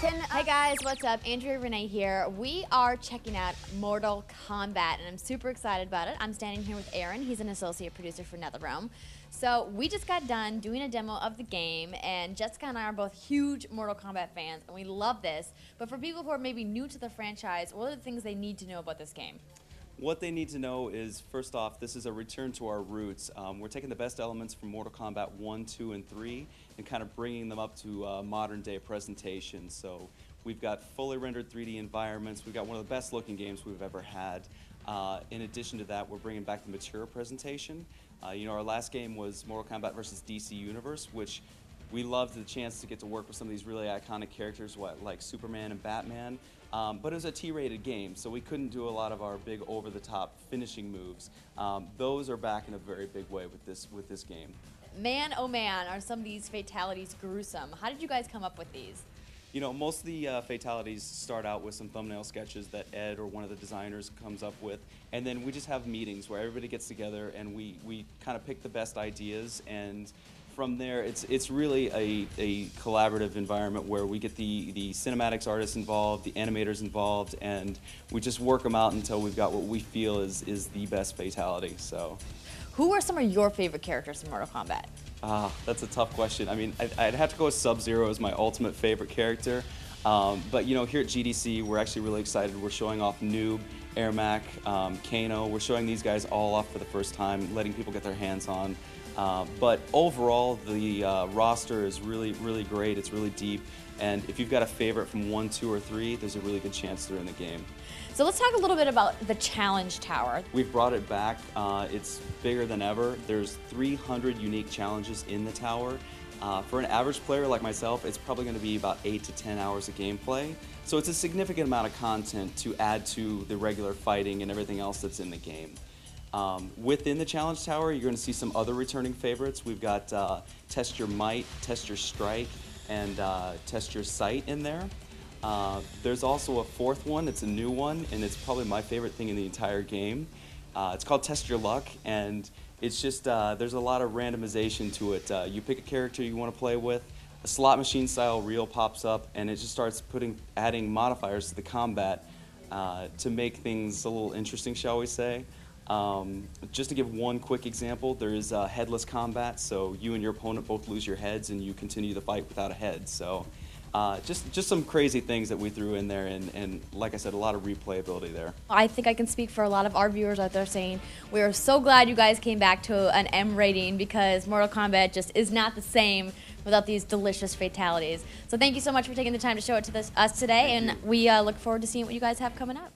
Hey guys, what's up? Andrea Rene here. We are checking out Mortal Kombat, and I'm super excited about it. I'm standing here with Aaron. He's an associate producer for Nether Realm. So we just got done doing a demo of the game, and Jessica and I are both huge Mortal Kombat fans, and we love this. But for people who are maybe new to the franchise, what are the things they need to know about this game? What they need to know is, first off, this is a return to our roots. We're taking the best elements from Mortal Kombat 1, 2, and 3 and kind of bringing them up to modern-day presentation. So we've got fully rendered 3D environments. We've got one of the best looking games we've ever had. In addition to that, we're bringing back the mature presentation. Our last game was Mortal Kombat versus DC Universe, which we loved the chance to get to work with some of these really iconic characters like Superman and Batman. But it was a T-rated game, so we couldn't do a lot of our big over-the-top finishing moves. Those are back in a very big way with this game. Man, oh man, are some of these fatalities gruesome. How did you guys come up with these? You know, most of the fatalities start out with some thumbnail sketches that Ed or one of the designers comes up with, and then we just have meetings where everybody gets together and we kind of pick the best ideas, and from there it's really a collaborative environment where we get the cinematics artists involved, the animators involved, and we just work them out until we've got what we feel is the best fatality. So, who are some of your favorite characters in Mortal Kombat? That's a tough question. I mean, I'd have to go with Sub-Zero as my ultimate favorite character. But you know, here at GDC, we're actually really excited. We're showing off Noob, Ermac, Kano. We're showing these guys all off for the first time, letting people get their hands on. But overall, the roster is really, really great. It's really deep. And if you've got a favorite from 1, 2, or 3, there's a really good chance they're in the game. So let's talk a little bit about the Challenge Tower. We've brought it back. It's bigger than ever. There's 300 unique challenges in the tower. For an average player like myself, it's probably going to be about 8 to 10 hours of gameplay. So it's a significant amount of content to add to the regular fighting and everything else that's in the game. Within the Challenge Tower, you're going to see some other returning favorites. We've got Test Your Might, Test Your Strike, and Test Your Sight in there. There's also a fourth one. It's a new one, and it's probably my favorite thing in the entire game. It's called Test Your Luck, and it's just there's a lot of randomization to it. You pick a character you want to play with, a slot machine style reel pops up, and it just starts adding modifiers to the combat to make things a little interesting, shall we say. Just to give one quick example, there is Headless Combat, so you and your opponent both lose your heads and you continue the fight without a head. So just some crazy things that we threw in there, and like I said, a lot of replayability there. I think I can speak for a lot of our viewers out there saying we are so glad you guys came back to an M rating, because Mortal Kombat just is not the same without these delicious fatalities. So thank you so much for taking the time to show it to us today, and we look forward to seeing what you guys have coming up.